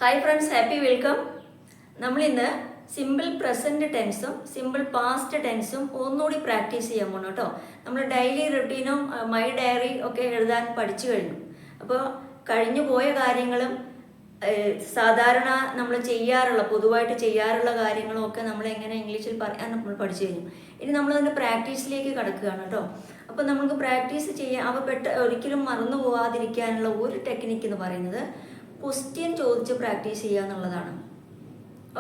Hi friends, happy welcome. നമ്മളിന്ന് simple present ടെൻസും simple past ടെൻസും ഒന്നുകൂടി practice ചെയ്യാൻ പോകണം കേട്ടോ. നമ്മൾ ഡെയിലി റുട്ടീനും മൈ ഡയറി ഒക്കെ എഴുതാൻ പഠിച്ചു കഴിഞ്ഞു. അപ്പോൾ കഴിഞ്ഞു പോയ കാര്യങ്ങളും സാധാരണ നമ്മൾ പൊതുവായിട്ട് ചെയ്യാറുള്ള കാര്യങ്ങളും ഒക്കെ നമ്മൾ എങ്ങനെ ഇംഗ്ലീഷിൽ പറയാൻ നമ്മൾ പഠിച്ചു കഴിഞ്ഞു. ഇനി നമ്മളതിൻ്റെ പ്രാക്ടീസിലേക്ക് കടക്കുകയാണ് കേട്ടോ. അപ്പോൾ നമുക്ക് പ്രാക്ടീസ് ചെയ്യാൻ ഒരിക്കലും മറന്നു പോകാതിരിക്കാനുള്ള ഒരു ടെക്നിക്ക് എന്ന് പറയുന്നത് ക്വസ്റ്റ്യൻ ചോദിച്ച് പ്രാക്ടീസ് ചെയ്യുക എന്നുള്ളതാണ്.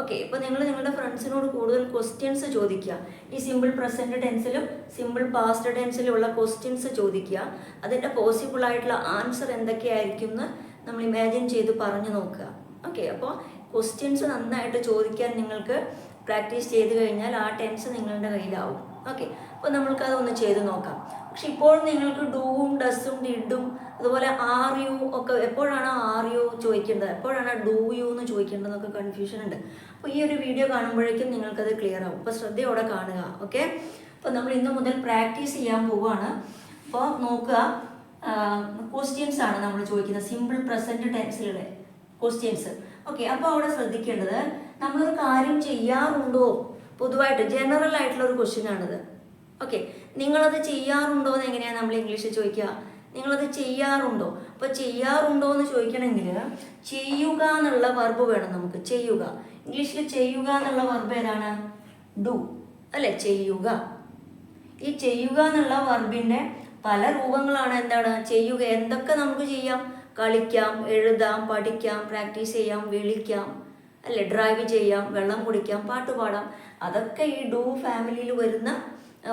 ഓക്കെ, ഇപ്പോൾ നിങ്ങൾ നിങ്ങളുടെ ഫ്രണ്ട്സിനോട് കൂടുതൽ ക്വസ്റ്റ്യൻസ് ചോദിക്കുക. ഈ സിമ്പിൾ പ്രസൻറ്റ് ടെൻസിലും സിമ്പിൾ പാസ്റ്റ് ടെൻസിലുള്ള ക്വസ്റ്റ്യൻസ് ചോദിക്കുക. അതിൻ്റെ പോസിബിൾ ആയിട്ടുള്ള ആൻസർ എന്തൊക്കെയായിരിക്കും എന്ന് നമ്മൾ ഇമാജിൻ ചെയ്ത് പറഞ്ഞു നോക്കുക. ഓക്കെ, അപ്പോൾ ക്വസ്റ്റ്യൻസ് നന്നായിട്ട് ചോദിക്കാൻ നിങ്ങൾക്ക് പ്രാക്ടീസ് ചെയ്ത് കഴിഞ്ഞാൽ ആ ടെൻസ് നിങ്ങളുടെ കയ്യിലാവും. ഓക്കെ, അപ്പോൾ നമ്മൾക്കതൊന്ന് ചെയ്ത് നോക്കാം. പക്ഷെ ഇപ്പോൾ നിങ്ങൾക്ക് ഡൂവും ഡസും ഡിഡും അതുപോലെ ആർ യു ഒക്കെ എപ്പോഴാണ് ആർ യു ചോദിക്കേണ്ടത്, എപ്പോഴാണ് ഡൂ യു എന്ന് ചോദിക്കേണ്ടതെന്നൊക്കെ കൺഫ്യൂഷൻ ഉണ്ട്. അപ്പോൾ ഈ ഒരു വീഡിയോ കാണുമ്പോഴേക്കും നിങ്ങൾക്കത് ക്ലിയർ ആവും. അപ്പോൾ ശ്രദ്ധയോടെ കാണുക. ഓക്കെ, അപ്പോൾ നമ്മൾ ഇന്ന് മുതൽ പ്രാക്ടീസ് ചെയ്യാൻ പോവുകയാണ്. അപ്പോൾ നോക്കുക, ക്വസ്റ്റ്യൻസ് ആണ് നമ്മൾ ചോദിക്കുന്നത്, സിമ്പിൾ പ്രസൻറ്റ് ടെൻസിലുള്ള ക്വസ്റ്റ്യൻസ്. ഓക്കെ, അപ്പോൾ അവിടെ ശ്രദ്ധിക്കേണ്ടത് നമ്മളൊരു കാര്യം ചെയ്യാറുണ്ടോ, പൊതുവായിട്ട് ജനറൽ ആയിട്ടുള്ള ഒരു ക്വസ്റ്റ്യൻ ആണിത്. ഓക്കെ, നിങ്ങളത് ചെയ്യാറുണ്ടോ എന്ന് എങ്ങനെയാണ് നമ്മൾ ഇംഗ്ലീഷിൽ ചോദിക്കുക? നിങ്ങളത് ചെയ്യാറുണ്ടോ? അപ്പോൾ ചെയ്യാറുണ്ടോ എന്ന് ചോദിക്കണമെങ്കിൽ ചെയ്യുക എന്നുള്ള വെർബ് വേണം നമുക്ക്. ചെയ്യുക, ഇംഗ്ലീഷിൽ ചെയ്യുക എന്നുള്ള വെർബ് ഏതാണ്? ഡു അല്ലേ? ചെയ്യുക. ഈ ചെയ്യുക എന്നുള്ള വെർബിൻ്റെ പല രൂപങ്ങളാണ്. എന്താണ് ചെയ്യുക? എന്തൊക്കെ നമുക്ക് ചെയ്യാം? കളിക്കാം, എഴുതാം, പഠിക്കാം, പ്രാക്ടീസ് ചെയ്യാം, വിളിക്കാം അല്ലേ, ഡ്രൈവ് ചെയ്യാം, വെള്ളം കുടിക്കാം, പാട്ട് പാടാം. അതൊക്കെ ഈ ഡു ഫാമിലിയിൽ വരുന്ന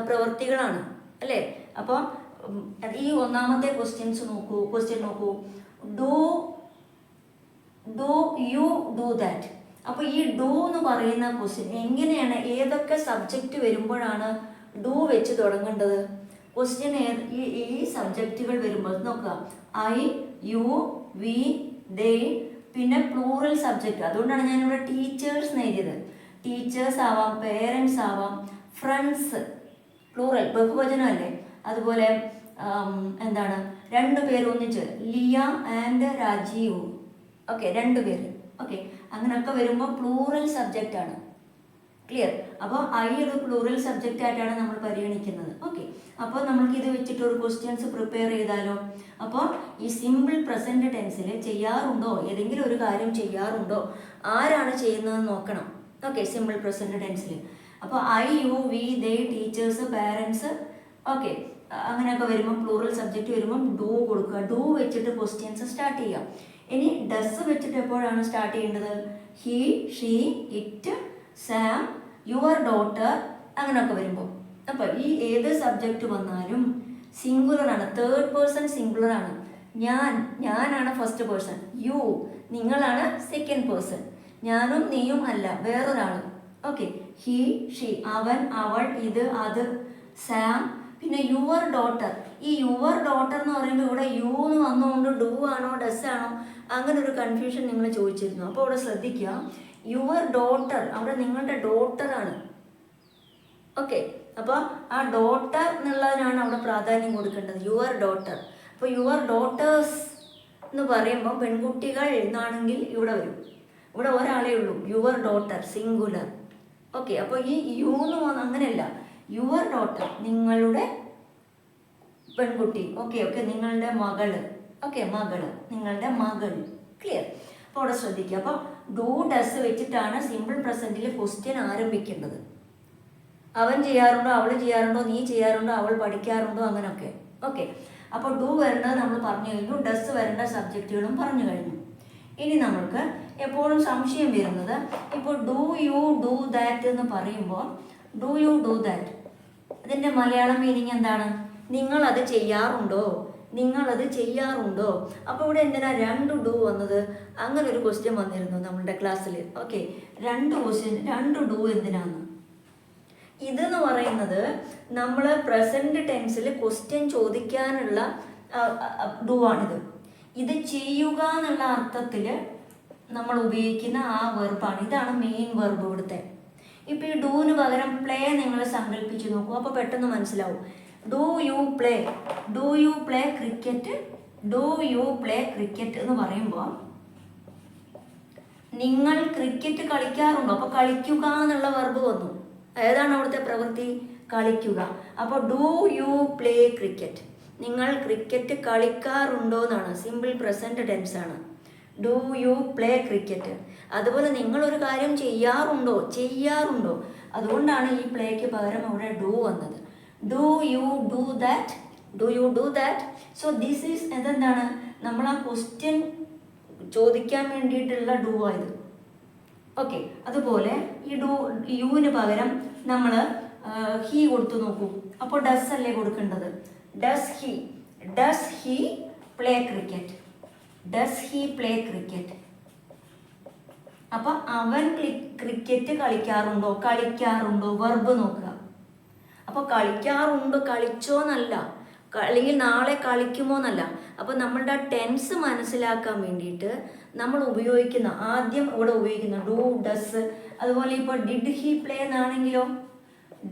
പ്രവൃത്തികളാണ് അല്ലേ. അപ്പോൾ ഈ ഒന്നാമത്തെ ക്വസ്റ്റ്യൻ നോക്കൂ, ഡു യു ഡു ദാറ്റ്. അപ്പോൾ ഈ ഡു എന്ന് പറയുന്ന ക്വസ്റ്റ്യൻ എങ്ങനെയാണ്, ഏതൊക്കെ സബ്ജക്റ്റ് വരുമ്പോഴാണ് ഡു വെച്ച് തുടങ്ങേണ്ടത്? ക്വസ്റ്റ്യൻ ഈ സബ്ജക്റ്റുകൾ വരുമ്പോൾ നോക്കുക, ഐ, യു, വി, ദേ, പിന്നെ പ്ലൂറൽ സബ്ജക്റ്റ്. അതുകൊണ്ടാണ് ഞാനിവിടെ ടീച്ചേഴ്സ് എഴുതിയത്. ടീച്ചേഴ്സ് ആവാം, പേരൻസ് ആവാം, ഫ്രണ്ട്സ് പ്ലൂറൽ ബഹുവചനം അല്ലേ. അതുപോലെ എന്താണ്, രണ്ടുപേർ ഒന്നിച്ച്, ലിയ ആൻഡ് രാജീവ്. ഓക്കെ, രണ്ടുപേര്. ഓക്കെ, അങ്ങനെയൊക്കെ വരുമ്പോൾ പ്ലൂറൽ സബ്ജക്റ്റ് ആണ്. ക്ലിയർ? അപ്പോൾ ഐ ഒരു പ്ലൂറൽ സബ്ജക്റ്റ് ആയിട്ടാണ് നമ്മൾ പരിഗണിക്കുന്നത്. ഓക്കെ, അപ്പോൾ നമ്മൾക്ക് ഇത് വെച്ചിട്ട് ഒരു ക്വസ്റ്റ്യൻസ് പ്രിപ്പയർ ചെയ്താലോ? അപ്പോൾ ഈ സിമ്പിൾ പ്രസൻറ്റ് ടെൻസിൽ ചെയ്യാറുണ്ടോ, ഏതെങ്കിലും ഒരു കാര്യം ചെയ്യാറുണ്ടോ, ആരാണ് ചെയ്യുന്നതെന്ന് നോക്കണം. ഓക്കെ, സിമ്പിൾ പ്രസൻറ്റ് ടെൻസിൽ. അപ്പോൾ I, you, we, they, teachers, parents. Okay, അങ്ങനെയൊക്കെ വരുമ്പോൾ പ്ലൂറൽ സബ്ജക്റ്റ് വരുമ്പോൾ ഡു കൊടുക്കുക. ഡു വെച്ചിട്ട് ക്വസ്റ്റ്യൻസ് സ്റ്റാർട്ട് ചെയ്യാം. ഇനി ഡസ് വെച്ചിട്ട് എപ്പോഴാണ് സ്റ്റാർട്ട് ചെയ്യേണ്ടത്? He, she, it, Sam, your daughter, അങ്ങനെയൊക്കെ വരുമ്പോൾ. അപ്പോൾ ഈ ഏത് സബ്ജക്റ്റ് വന്നാലും സിംഗുലർ ആണ്, തേർഡ് പേഴ്സൺ സിംഗുലർ ആണ്. ഞാനാണ് ഫസ്റ്റ് പേഴ്സൺ, യു നിങ്ങളാണ് സെക്കൻഡ് പേഴ്സൺ, ഞാനും നീയും അല്ല, വേറൊരാൾ. ഓക്കെ, ഹി, ഷീ അവൻ, അവൾ, ഇത്, അത്, സാം, പിന്നെ യുവർ ഡോട്ടർ. ഈ യുവർ ഡോട്ടർ എന്ന് പറയുമ്പോൾ ഇവിടെ യു എന്ന് വന്നുകൊണ്ട് ഡു ആണോ ഡസ് ആണോ അങ്ങനെ ഒരു കൺഫ്യൂഷൻ നിങ്ങൾ ചോദിച്ചിരുന്നു. അപ്പോൾ അവിടെ ശ്രദ്ധിക്കുക, യുവർ ഡോട്ടർ അവിടെ നിങ്ങളുടെ ഡോട്ടറാണ്. ഓക്കെ, അപ്പോൾ ആ ഡോട്ടർ എന്നുള്ളതിനാണ് അവിടെ പ്രാധാന്യം കൊടുക്കേണ്ടത്, യുവർ ഡോട്ടർ. അപ്പോൾ യുവർ ഡോട്ടേഴ്സ് എന്ന് പറയുമ്പോൾ പെൺകുട്ടികൾ എന്നാണെങ്കിൽ ഇവിടെ വരും. ഇവിടെ ഒരാളേ ഉള്ളൂ, യുവർ ഡോട്ടർ സിംഗുലർ. ഓക്കെ, അപ്പോൾ ഈ യു എന്ന് വന്ന് അങ്ങനെയല്ല, യുവർ ഡോട്ടർ നിങ്ങളുടെ പെൺകുട്ടി. ഓക്കെ, നിങ്ങളുടെ മകള്. ഓക്കെ, മകള്, നിങ്ങളുടെ മകൾ. ക്ലിയർ? അപ്പോൾ അവിടെ ശ്രദ്ധിക്കുക. അപ്പോൾ ഡു ഡസ് വെച്ചിട്ടാണ് സിമ്പിൾ പ്രസൻറ്റിൽ ക്വസ്റ്റ്യൻ ആരംഭിക്കേണ്ടത്. അവൻ ചെയ്യാറുണ്ടോ, അവൾ ചെയ്യാറുണ്ടോ, നീ ചെയ്യാറുണ്ടോ, അവൾ പഠിക്കാറുണ്ടോ, അങ്ങനെയൊക്കെ. ഓക്കെ, അപ്പോൾ ഡു വരേണ്ടത് നമ്മൾ പറഞ്ഞു കഴിഞ്ഞു, ഡസ് വരേണ്ട സബ്ജക്റ്റുകളും പറഞ്ഞു കഴിഞ്ഞു. ഇനി നമ്മൾക്ക് എപ്പോഴും സംശയം വരുന്നത്, ഇപ്പോൾ ഡു യു ഡു ദാറ്റ് എന്ന് പറയുമ്പോൾ ഡു യു ഡു ദാറ്റ് അതിൻ്റെ മലയാളം മീനിങ് എന്താണ്? നിങ്ങളത് ചെയ്യാറുണ്ടോ, നിങ്ങളത് ചെയ്യാറുണ്ടോ. അപ്പോൾ ഇവിടെ എന്തിനാ രണ്ട് ഡു വന്നത്? അങ്ങനെ ഒരു ക്വസ്റ്റ്യൻ വന്നിരുന്നു നമ്മളുടെ ക്ലാസ്സിൽ. ഓക്കെ, രണ്ട് ഡു എന്തിനാന്ന്? ഇതെന്ന് പറയുന്നത് നമ്മൾ പ്രസൻറ്റ് ടെൻസിൽ ക്വസ്റ്റ്യൻ ചോദിക്കാനുള്ള ഡു ആണിത്. ഇത് ചെയ്യുക എന്നുള്ള അർത്ഥത്തിൽ നമ്മൾ ഉപയോഗിക്കുന്ന ആ വെർബാണ്. ഇതാണ് മെയിൻ വെർബ് ഇവിടുത്തെ. ഇപ്പോൾ ഈ ഡൂവിന് പകരം പ്ലേ നിങ്ങൾ സങ്കല്പിച്ച് നോക്കൂ, അപ്പോൾ പെട്ടെന്ന് മനസ്സിലാവും. Do you play cricket, do you play cricket എന്ന് പറയുമ്പോൾ നിങ്ങൾ ക്രിക്കറ്റ് കളിക്കാറുണ്ടോ? അപ്പോൾ കളിക്കുക എന്നുള്ള വെർബ് വന്നു. ഏതാണ് അവിടുത്തെ പ്രവൃത്തി? കളിക്കുക. അപ്പോൾ ഡു യു പ്ലേ ക്രിക്കറ്റ്? നിങ്ങൾ ക്രിക്കറ്റ് കളിക്കാറുണ്ടോ എന്നാണ്. സിമ്പിൾ പ്രസന്റ് ടെൻസ് ആണ്. Do you play cricket. അതുപോലെ നിങ്ങളൊരു കാര്യം ചെയ്യാറുണ്ടോ? ചെയ്യാറുണ്ടോ. അതുകൊണ്ടാണ് ഈ പ്ലേക്ക് പകരം അവിടെ ഡു വന്നത്. Do you do that? Do you do that? So this is എന്താണ്, നമ്മൾ ആ ക്വസ്റ്റ്യൻ ചോദിക്കാൻ വേണ്ടിയിട്ടുള്ള ഡു ആയത്. ഓക്കെ. അതുപോലെ ഈ യുവിന് പകരം നമ്മൾ ഹി കൊടുത്തു നോക്കൂ. അപ്പോൾ ഡസ് അല്ലേ കൊടുക്കേണ്ടത്? Does he play cricket? Does he play cricket? അപ്പൊ അവൻ ക്രിക്കറ്റ് കളിക്കാറുണ്ടോ? കളിക്കാറുണ്ടോ വെർബ് നോക്കുക. അപ്പോൾ കളിക്കാറുണ്ടോ, കളിച്ചോന്നല്ല, അല്ലെങ്കിൽ നാളെ കളിക്കുമോ എന്നല്ല. അപ്പോൾ നമ്മളുടെ ടെൻസ് മനസ്സിലാക്കാൻ വേണ്ടിയിട്ട് നമ്മൾ ഉപയോഗിക്കുന്ന ആദ്യം ഇവിടെ ഉപയോഗിക്കുന്ന ഡു, ഡസ്. അതുപോലെ ഇപ്പോൾ ഡിഡ് ഹി പ്ലേ എന്നാണെങ്കിലോ,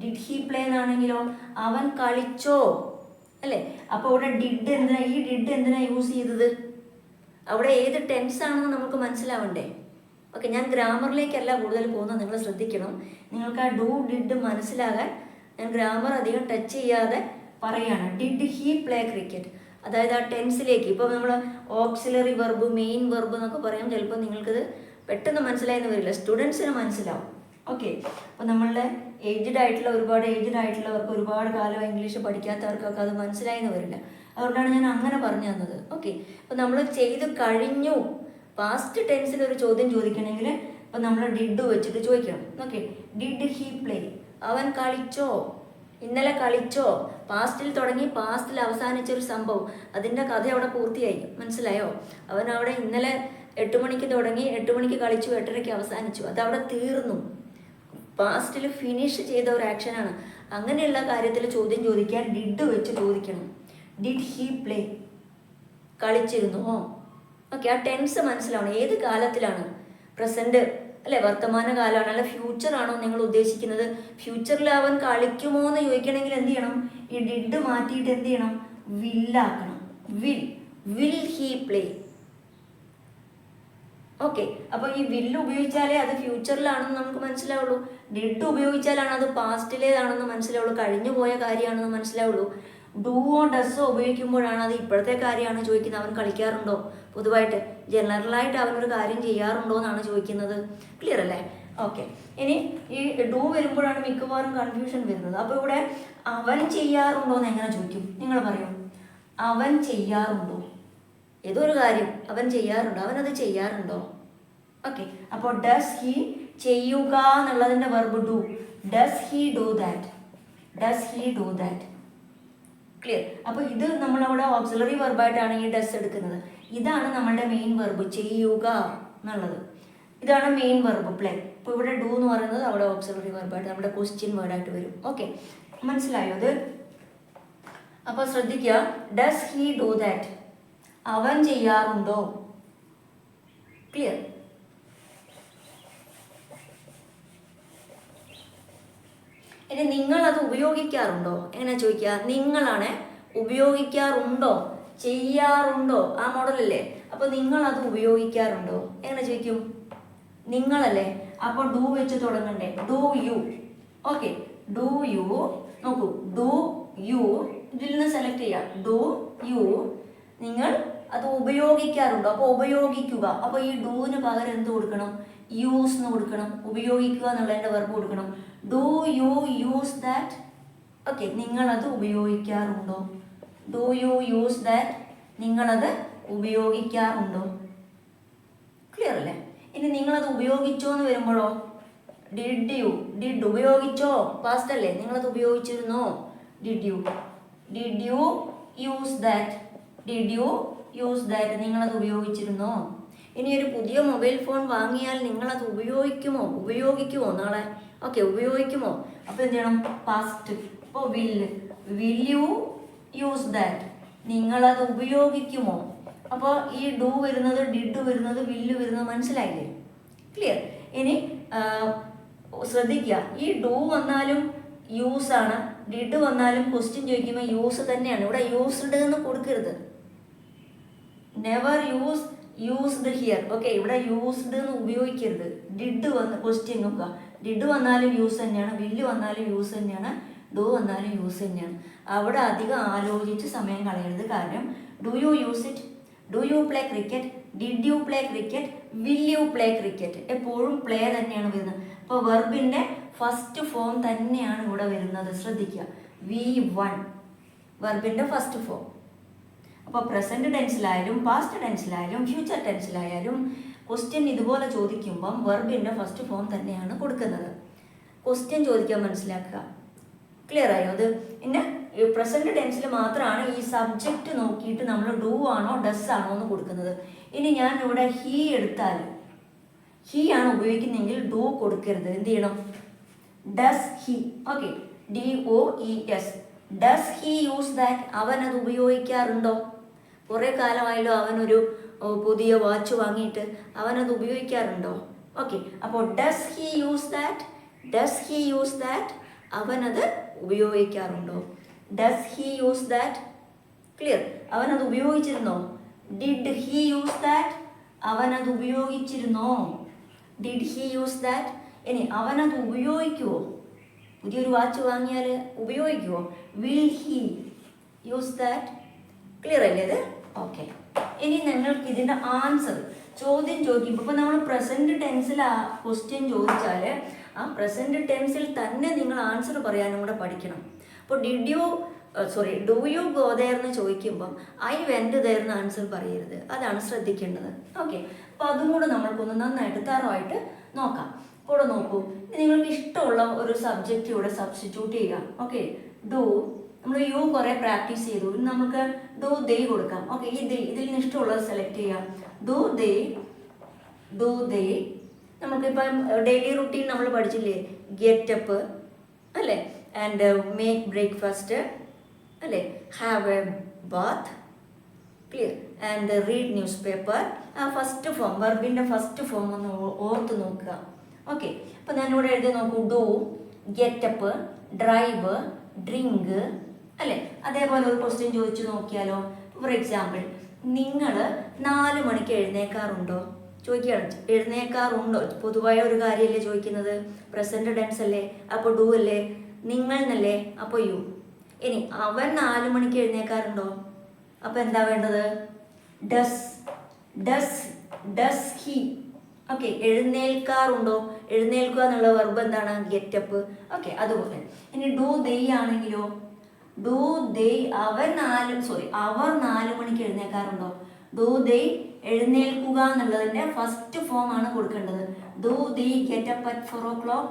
ഡിഡ് ഹി പ്ലേ എന്നാണെങ്കിലോ അവൻ കളിച്ചോ അല്ലേ. അപ്പോൾ ഇവിടെ ഡിഡ് എന്തിനാ, ഈ ഡിഡ് എന്തിനാ യൂസ് ചെയ്തത്? അവിടെ ഏത് ടെൻസ് ആണെന്ന് നമുക്ക് മനസ്സിലാവണ്ടേ? ഓക്കെ, ഞാൻ ഗ്രാമറിലേക്കല്ല കൂടുതൽ പോകുന്നത്, നിങ്ങൾ ശ്രദ്ധിക്കണം. നിങ്ങൾക്ക് ആ ഡു ഡിഡ് മനസ്സിലാകാൻ ഞാൻ ഗ്രാമർ അധികം ടച്ച് ചെയ്യാതെ പറയാണ്. ഡിഡ് ഹി പ്ലേ ക്രിക്കറ്റ്, അതായത് ആ ടെൻസിലേക്ക്. ഇപ്പോൾ നമ്മൾ ഓക്സിലറി വെർബ്, മെയിൻ വെർബ് എന്നൊക്കെ പറയാം. ചിലപ്പോൾ നിങ്ങൾക്കത് പെട്ടെന്ന് മനസ്സിലായെന്ന് വരില്ല, സ്റ്റുഡൻസിന് മനസ്സിലാവും. ഓക്കെ. അപ്പോൾ നമ്മളുടെ ഒരുപാട് ഏജ്ഡ് ആയിട്ടുള്ളവർക്ക്, ഒരുപാട് കാലം ഇംഗ്ലീഷ് പഠിക്കാത്തവർക്കൊക്കെ അത് മനസ്സിലായെന്ന് വരില്ല. അതുകൊണ്ടാണ് ഞാൻ അങ്ങനെ പറഞ്ഞു തന്നത്. ഓക്കെ. അപ്പോൾ നമ്മൾ ചെയ്ത് കഴിഞ്ഞു, പാസ്റ്റ് ടെൻസിൽ ഒരു ചോദ്യം ചോദിക്കണമെങ്കിൽ ഇപ്പം നമ്മൾ ഡിഡ് വെച്ചിട്ട് ചോദിക്കണം. Okay, did he play? അവൻ കളിച്ചോ? ഇന്നലെ കളിച്ചോ? പാസ്റ്റിൽ തുടങ്ങി പാസ്റ്റിൽ അവസാനിച്ചൊരു സംഭവം, അതിൻ്റെ കഥ അവിടെ പൂർത്തിയായി. മനസ്സിലായോ? അവൻ അവിടെ ഇന്നലെ 8 മണിക്ക് തുടങ്ങി 8 മണിക്ക് കളിച്ചു, 8:30 അവസാനിച്ചു. അതവിടെ തീർന്നു. പാസ്റ്റിൽ ഫിനിഷ് ചെയ്ത ഒരു ആക്ഷനാണ്. അങ്ങനെയുള്ള കാര്യത്തിൽ ചോദ്യം ചോദിക്കാൻ ഡിഡ് വെച്ച് ചോദിക്കണം. Did he play? കളിച്ചിരുന്നോ? ഓക്കെ, ആ ടെൻസ് മനസ്സിലാവണം. ഏത് കാലത്തിലാണ്? പ്രസൻറ്റ് അല്ലെ, വർത്തമാന കാലമാണോ അല്ല ഫ്യൂച്ചർ ആണോ നിങ്ങൾ ഉദ്ദേശിക്കുന്നത്? ഫ്യൂച്ചറിൽ അവൻ കളിക്കുമോ എന്ന് ചോദിക്കണമെങ്കിൽ എന്ത് ചെയ്യണം? ഈ ഡിഡ് മാറ്റിയിട്ട് എന്ത് ചെയ്യണം? വില്ലാക്കണം. Will he play? ഓക്കെ. അപ്പോൾ ഈ വില്ല് ഉപയോഗിച്ചാലേ അത് ഫ്യൂച്ചറിലാണെന്ന് നമുക്ക് മനസ്സിലാവുള്ളൂ. ഡിഡ് ഉപയോഗിച്ചാലാണ് അത് പാസ്റ്റിലേതാണെന്ന് മനസ്സിലാവുള്ളൂ, കഴിഞ്ഞു പോയ കാര്യമാണെന്ന് മനസ്സിലാവുള്ളൂ. ഡൂവോ ഡസ്സോ ഉപയോഗിക്കുമ്പോഴാണ് അത് ഇപ്പോഴത്തെ കാര്യമാണ് ചോദിക്കുന്നത്. അവൻ കളിക്കാറുണ്ടോ? പൊതുവായിട്ട് ജനറലായിട്ട് അവനൊരു കാര്യം ചെയ്യാറുണ്ടോ എന്നാണ് ചോദിക്കുന്നത്. ക്ലിയർ അല്ലേ? ഓക്കെ. ഇനി ഈ ഡൂ വരുമ്പോഴാണ് മിക്കവാറും കൺഫ്യൂഷൻ വരുന്നത്. അപ്പോൾ ഇവിടെ അവൻ ചെയ്യാറുണ്ടോ എന്ന് എങ്ങനെ ചോദിക്കും? നിങ്ങൾ പറയും, അവൻ ചെയ്യാറുണ്ടോ? ഏതൊരു കാര്യം അവൻ ചെയ്യാറുണ്ടോ, അവനത് ചെയ്യാറുണ്ടോ? ഓക്കെ. അപ്പോൾ ഡസ് ഹി, ചെയ്യുക എന്നുള്ളതിൻ്റെ verb do. Does he do that? Does he do that? Clear? അപ്പോൾ ഇത് നമ്മളവിടെ ഓക്സിലറി വെർബായിട്ടാണ് ഈ ഡസ് എടുക്കുന്നത്. ഇതാണ് നമ്മളുടെ മെയിൻ വെർബ്, ചെയ്യുക എന്നുള്ളത്. ഇതാണ് മെയിൻ വെർബ് പ്ലേ. ഇപ്പോൾ ഇവിടെ ഡു എന്ന് പറയുന്നത് അവിടെ ഓക്സിലറി വെർബായിട്ട് നമ്മുടെ ക്വസ്റ്റ്യൻ വേർഡായിട്ട് വരും. ഓക്കെ, മനസ്സിലായോ അത്? അപ്പോൾ ശ്രദ്ധിക്കുക, ഡസ് ഹി ഡു ദാറ്റ്? അവൻ ചെയ്യാറുണ്ടോ? ക്ലിയർ? ഇനി നിങ്ങളത് ഉപയോഗിക്കാറുണ്ടോ? എങ്ങനെ ചോദിക്കുക? നിങ്ങളാണ് ഉപയോഗിക്കാറുണ്ടോ, ചെയ്യാറുണ്ടോ, ആ മോഡലല്ലേ. അപ്പോൾ നിങ്ങളത് ഉപയോഗിക്കാറുണ്ടോ എങ്ങനെ ചോദിക്കും? നിങ്ങളല്ലേ. അപ്പോൾ ഡു വെച്ച് തുടങ്ങണ്ടേ? Do you. Okay, do you. നോക്കൂ, ഡു യു ഇതിൽ നിന്ന് സെലക്ട് ചെയ്യാം. ഡു യു, നിങ്ങൾ അത് ഉപയോഗിക്കാറുണ്ടോ? അപ്പോൾ ഉപയോഗിക്കുക. അപ്പോൾ ഈ ഡൂവിന് പകരം എന്ത് കൊടുക്കണം? യൂസ് എന്ന് കൊടുക്കണം. ഉപയോഗിക്കുക എന്നുള്ളതിൻ്റെ വെർബ് കൊടുക്കണം. Do you use that? Okay, നിങ്ങളത് ഉപയോഗിക്കാറുണ്ടോ? Do you use that? നിങ്ങളത് ഉപയോഗിക്കാറുണ്ടോ? ക്ലിയർ അല്ലേ? ഇനി നിങ്ങളത് ഉപയോഗിച്ചോ എന്ന് വരുമ്പോഴോ? Did you? ഡിഡ് ഉപയോഗിച്ചോ? പാസ്റ്റ് അല്ലേ, നിങ്ങളത് ഉപയോഗിച്ചിരുന്നോ? Did you use that? Did you use that? നിങ്ങളത് ഉപയോഗിച്ചിരുന്നോ? ഇനി ഒരു പുതിയ മൊബൈൽ ഫോൺ വാങ്ങിയാൽ നിങ്ങളത് ഉപയോഗിക്കുമോ നാളെ? ഓക്കെ, ഉപയോഗിക്കുമോ? അപ്പോൾ എന്ത് ചെയ്യണം? പാസ്റ്റ്. അപ്പോൾ വിൽ യു യൂസ് ദാറ്റ്? നിങ്ങളത് ഉപയോഗിക്കുമോ? അപ്പോൾ ഈ ഡു വരുന്നത്, ഡിഡ് വരുന്നത്, വില്ല് വരുന്നത് മനസ്സിലായില്ലേ? ക്ലിയർ? ഇനി ശ്രദ്ധിക്കുക, ഈ ഡു വന്നാലും യൂസ് ആണ്, ഡിഡ് വന്നാലും ക്വസ്റ്റ്യൻ ചോദിക്കുമ്പോൾ യൂസ് തന്നെയാണ്. ഇവിടെ യൂസ്ഡ് എന്ന് കൊടുക്കരുത്. Never use used here. Okay, ഇവിടെ യൂസ്ഡ് എന്ന് ഉപയോഗിക്കരുത്. ഡിഡ് വന്ന് ക്വസ്റ്റ്യൻ നോക്കുക. ഡിഡ് വന്നാലും യൂസ് തന്നെയാണ്, വില്ല് വന്നാലും യൂസ് തന്നെയാണ്, ഡു വന്നാലും യൂസ് തന്നെയാണ്. അവിടെ അധികം ആലോചിച്ച് സമയം കളയരുത്. കാരണം do you use it, do you play cricket, did you play cricket, will you play cricket, എപ്പോഴും പ്ലേ തന്നെയാണ് വരുന്നത്. അപ്പോൾ വെർബിൻ്റെ ഫസ്റ്റ് ഫോം തന്നെയാണ് ഇവിടെ വരുന്നത്. ശ്രദ്ധിക്കുക, V1 വെർബിൻ്റെ ഫസ്റ്റ് ഫോം. അപ്പോൾ പ്രസൻറ്റ് ടെൻസിലായാലും പാസ്റ്റ് ടെൻസിലായാലും ഫ്യൂച്ചർ ടെൻസിലായാലും ക്വസ്റ്റ്യൻ ഇതുപോലെ ചോദിക്കുമ്പം വെർബിൻ്റെ ഫസ്റ്റ് ഫോം തന്നെയാണ് കൊടുക്കുന്നത്. ക്വസ്റ്റ്യൻ ചോദിക്കാൻ മനസ്സിലാക്കുക. ക്ലിയർ ആയോ? അത് പിന്നെ പ്രസൻറ്റ് ടെൻസിൽ മാത്രമാണ് ഈ സബ്ജക്റ്റ് നോക്കിയിട്ട് നമ്മൾ ഡു ആണോ ഡസ് ആണോ എന്ന് കൊടുക്കുന്നത്. ഇനി ഞാൻ ഇവിടെ ഹീ എടുത്താൽ, ഹീ ആണ് ഉപയോഗിക്കുന്നതെങ്കിൽ ഡു കൊടുക്കരുത്. എന്ത് ചെയ്യണം? Does he. Okay, DOES. Does he use that? അവനത് ഉപയോഗിക്കാറുണ്ടോ? കുറേ കാലമായല്ലോ അവനൊരു പുതിയ വാച്ച് വാങ്ങിയിട്ട്, അവനത് ഉപയോഗിക്കാറുണ്ടോ? ഓക്കെ, അപ്പോൾ does he use that, does he use that, അവനത് ഉപയോഗിക്കാറുണ്ടോ? Does he use that? Clear? അവനത് ഉപയോഗിച്ചിരുന്നോ? Did he use that? അവനത് ഉപയോഗിച്ചിരുന്നോ? Did he use that? ഇനി അവനത് ഉപയോഗിക്കുമോ? പുതിയൊരു വാച്ച് വാങ്ങിയാൽ ഉപയോഗിക്കുമോ? Will he use that? Clear അല്ലേ ഇത്? ഓക്കെ, ഇനി നിങ്ങൾക്ക് ഇതിൻ്റെ ആൻസർ ചോദ്യം ചോദിക്കുമ്പോൾ, ഇപ്പോൾ നമ്മൾ പ്രസൻറ്റ് ടെൻസിൽ ആ ക്വസ്റ്റ്യൻ ചോദിച്ചാൽ ആ പ്രസൻറ്റ് ടെൻസിൽ തന്നെ നിങ്ങൾ ആൻസർ പറയാനും കൂടെ പഠിക്കണം. അപ്പോൾ ഡു യു ഗോ ദെയർ എന്ന് ചോദിക്കുമ്പം ഐ വെൻറ്റ് ദെയർ എന്ന് ആൻസർ പറയരുത്. അതാണ് ശ്രദ്ധിക്കേണ്ടത്. ഓക്കെ, അപ്പോൾ അതും കൂടെ നമ്മൾക്കൊന്ന് നന്നായിട്ട് തറവായിട്ട് നോക്കാം. കൂടെ നോക്കൂ, നിങ്ങൾക്ക് ഇഷ്ടമുള്ള ഒരു സബ്ജക്റ്റ് ഇവിടെ സബ്സ്റ്റിറ്റ്യൂട്ട് ചെയ്യാം. ഓക്കെ, ഡു നമ്മൾ യു കുറേ പ്രാക്ടീസ് ചെയ്തു. ഇനി നമുക്ക് ഡു ദേ കൊടുക്കാം. ഓക്കെ, ഈ ദേ ഇതിൽ നിന്ന് ഇഷ്ടമുള്ളത് സെലക്ട് ചെയ്യാം. ഡു ദേ നമുക്കിപ്പം ഡെയിലി റുട്ടീൻ നമ്മൾ പഠിച്ചില്ലേ? ഗെറ്റപ്പ് അല്ലേ, ആൻഡ് മേക്ക് ബ്രേക്ക്ഫാസ്റ്റ് അല്ലേ, have a bath, clear, and read news paper. ആ ഫസ്റ്റ് ഫോം, വെർബിൻ്റെ ഫസ്റ്റ് ഫോം ഒന്ന് ഓർത്ത് നോക്കുക. ഓക്കെ, അപ്പോൾ ഞാനിവിടെ എഴുതി നോക്കൂ. ഡു, ഗെറ്റപ്പ്, ഡ്രൈവ്, ഡ്രിങ്ക് അല്ലേ. അതേപോലെ ഒരു ക്വസ്റ്റ്യൻ ചോദിച്ചു നോക്കിയാലോ? ഫോർ എക്സാമ്പിൾ, നിങ്ങൾ 4 മണിക്ക് എഴുന്നേക്കാറുണ്ടോ? ചോദിക്കുകയാണ്. എഴുന്നേക്കാറുണ്ടോ? പൊതുവായ ഒരു കാര്യമല്ലേ ചോദിക്കുന്നത്. പ്രസൻറ്റ് ടെൻസ് അല്ലേ, അപ്പോൾ ഡു അല്ലേ, നിങ്ങൾ എന്നല്ലേ, അപ്പോൾ യു. ഇനി അവൻ 4 മണിക്ക് എഴുന്നേക്കാറുണ്ടോ? അപ്പോൾ എന്താ വേണ്ടത്? Does he. ഓക്കെ, എഴുന്നേൽക്കാറുണ്ടോ? എഴുന്നേൽക്കുക എന്നുള്ള വെർബ് എന്താണ്? ഗെറ്റപ്പ്. ഓക്കെ, അതുപോലെ ഇനി ഡു ദേ ആണെങ്കിലോ? ഡു ദേ അവർ 4 മണിക്ക് എഴുന്നേൽക്കാറുണ്ടോ? ഡു ദേ എഴുന്നേൽക്കുക എന്നുള്ളതിൻ്റെ ഫസ്റ്റ് ഫോം ആണ് കൊടുക്കേണ്ടത്. Do they getup at 4 o'clock?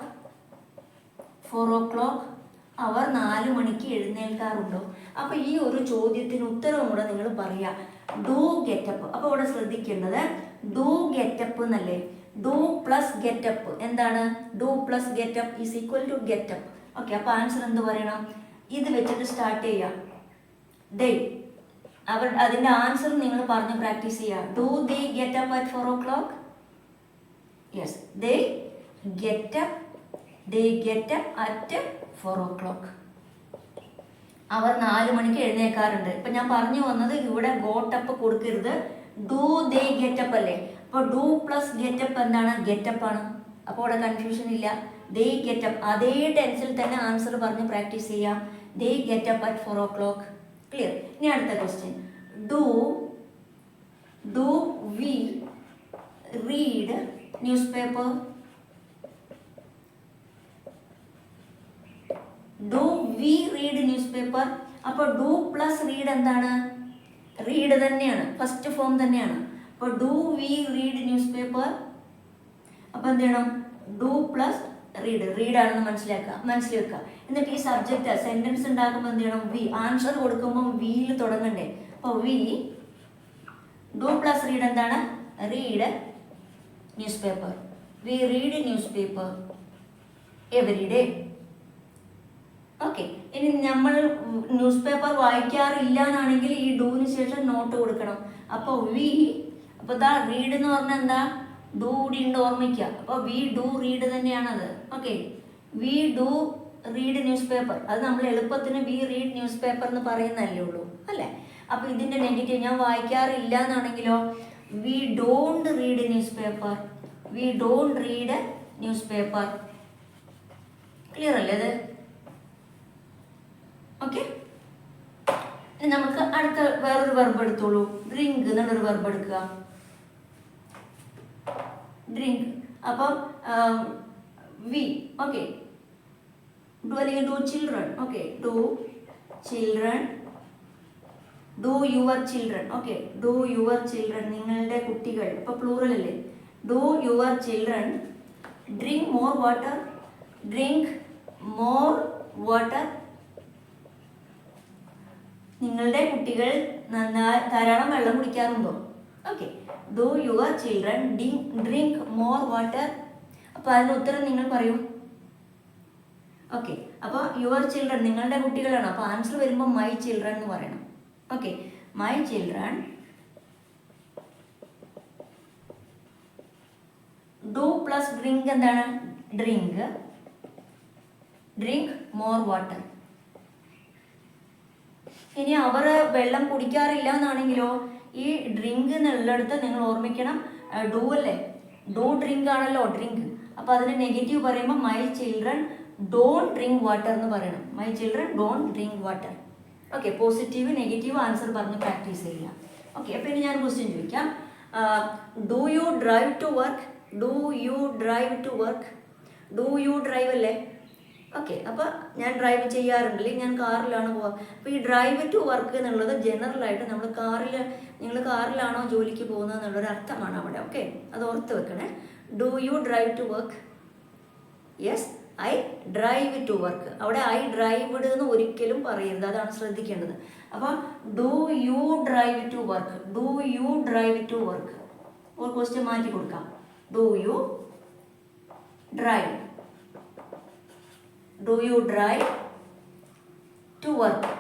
4 o'clock അവർ 4 മണിക്ക് എഴുന്നേൽക്കാറുണ്ടോ? അപ്പോൾ ഈ ഒരു ചോദ്യത്തിന് ഉത്തരവും കൂടെ നിങ്ങൾ പറയുക. Do get up. അപ്പോൾ ഇവിടെ ശ്രദ്ധിക്കേണ്ടത് ഡു ഗെറ്റപ്പ് എന്നല്ലേ. ഡു പ്ലസ് ഗെറ്റപ്പ് എന്താണ്? Do plus get up is equal to get up. Okay, അപ്പോൾ ആൻസർ എന്ത് പറയണം? ഇത് വെച്ചിട്ട് സ്റ്റാർട്ട് ചെയ്യാം. ദേ അതിൻ്റെ ആൻസർ നിങ്ങൾ പറഞ്ഞ് പ്രാക്ടീസ് ചെയ്യുക. Do they getup at 4 o'clock? Yes, they getup at 4 o'clock. അവർ 4 മണിക്ക് എഴുന്നേക്കാറുണ്ട്. ഇപ്പം ഞാൻ പറഞ്ഞു വന്നത് ഇവിടെ ഗോട്ടപ്പ് കൊടുക്കരുത്. ഡു ദേ ഗെറ്റപ്പ് അല്ലേ. അപ്പോൾ ഡു പ്ലസ് ഗെറ്റപ്പ് എന്താണ്? ഗെറ്റപ്പ് ആണ്. അപ്പോൾ അവിടെ കൺഫ്യൂഷൻ ഇല്ല. ദേ ഗെറ്റപ്പ് അതേ ടെൻസിൽ തന്നെ ആൻസർ പറഞ്ഞ് പ്രാക്ടീസ് ചെയ്യാം. ദേ ഗെറ്റപ്പ് അറ്റ് 4 o'clock. ക്ലിയർ? ഇനി അടുത്ത question. Do we read news paper? Do we read news paper? അപ്പോൾ ഡു പ്ലസ് റീഡ് എന്താണ്? റീഡ് തന്നെയാണ്, ഫസ്റ്റ് ഫോം തന്നെയാണ്. അപ്പോൾ do we read news paper? അപ്പോൾ എന്ത് ചെയ്യണം? ഡു പ്ലസ് റീഡാണെന്ന് മനസ്സിൽ വെക്കുക. എന്നിട്ട് ഈ സബ്ജക്റ്റ് സെൻറ്റൻസ് ഉണ്ടാക്കുമ്പോൾ എന്ത് ചെയ്യണം? വി. ആൻസർ കൊടുക്കുമ്പോൾ വിയിൽ തുടങ്ങണ്ടേ. അപ്പോൾ വി ഡു പ്ലസ് റീഡ് എന്താണ്? Read newspaper. V read news paper every day. Okay, ഇനി നമ്മൾ ന്യൂസ് പേപ്പർ വായിക്കാറില്ല എന്നാണെങ്കിൽ ഈ ഡൂവിന് ശേഷം നോട്ട് കൊടുക്കണം. അപ്പോൾ അപ്പോൾ ദാ റീഡ് എന്ന് പറഞ്ഞാൽ എന്താ? ഡു ഡീണ്ട് ഓർമ്മിക്കുക. അപ്പോൾ വി ഡു റീഡ് തന്നെയാണത്. Okay, we do read news paper. അത് നമ്മൾ എളുപ്പത്തിന് വി റീഡ് ന്യൂസ് പേപ്പർ എന്ന് പറയുന്നതല്ലേ ഉള്ളൂ അല്ലേ. അപ്പോൾ ഇതിൻ്റെ നെഗറ്റീവ് ഞാൻ വായിക്കാറില്ല എന്നാണെങ്കിലോ? We don't read newspaper. We don't read newspaper. Clear അല്ലേ അത്? ഓക്കെ, നമുക്ക് അടുത്ത വേറൊരു വെർബ് എടുത്തോളൂ. ഡ്രിങ്ക് എന്നുള്ളൊരു വെർബ് എടുക്കുക. ഡ്രിങ്ക്. അപ്പം വി, ഓക്കെ, ഡു അല്ലെങ്കിൽ do children. Okay, do children, do your children. Okay, do your children, നിങ്ങളുടെ കുട്ടികൾ. ഇപ്പൊ പ്ലൂറൽ അല്ലേ? Do your children drink more water. Drink more water. നിങ്ങളുടെ കുട്ടികൾ ധാരാളം വെള്ളം കുടിക്കാറുണ്ടോ? Okay, do your children drink more water. അപ്പോൾ അതിന് ഉത്തരം നിങ്ങൾ പറയൂ. ഓക്കെ, അപ്പോൾ യുവർ ചിൽഡ്രൻ നിങ്ങളുടെ കുട്ടികളാണ്. അപ്പോൾ ആൻസർ വരുമ്പോൾ മൈ ചിൽഡ്രൻ എന്ന് പറയണം. Okay, my children do plus drink എന്താണ്? ഡ്രിങ്ക്. Drink more water. ഇനി അവർ വെള്ളം കുടിക്കാറില്ല എന്നാണെങ്കിലോ, ഈ ഡ്രിങ്ക് എന്നുള്ളിടത്ത് നിങ്ങൾ ഓർമ്മിക്കണം ഡു അല്ലേ? ഡു ഡ്രിങ്ക് ആണല്ലോ, ഡ്രിങ്ക്. അപ്പോൾ അതിന് നെഗറ്റീവ് പറയുമ്പോൾ my children don't drink water എന്ന് പറയണം. My children don't drink water. Okay, positive negative answer പറഞ്ഞ് പ്രാക്ടീസ് ചെയ്യുക. ഓക്കെ, അപ്പോൾ ഇനി ഞാൻ ക്വസ്റ്റ്യൻ ചോദിക്കാം. Do you drive to work? Do you drive to work? Do you drive അല്ലേ? ഓക്കെ, അപ്പോൾ ഞാൻ ഡ്രൈവ് ചെയ്യാറുണ്ട്, ഞാൻ കാറിലാണ് പോവുക. അപ്പോൾ ഈ ഡ്രൈവ് ടു വർക്ക് എന്നുള്ളത് ജനറലായിട്ട് നമ്മൾ നിങ്ങൾ കാറിലാണോ ജോലിക്ക് പോകുന്നത് എന്നുള്ളൊരു അർത്ഥമാണ് അവിടെ. ഓക്കെ, അത് ഓർത്ത് വെക്കണേ. Do you drive to work? Yes, I drive to work. അവിടെ ഐ ഡ്രൈവ്ഡ് എന്ന് ഒരിക്കലും പറയരുത്, അതാണ് ശ്രദ്ധിക്കേണ്ടത്. അപ്പോൾ do you drive to work? Do you drive to work? ഒരു ക്വസ്റ്റ്യൻ മാറ്റി കൊടുക്കാം. Do you drive? Do you drive to work?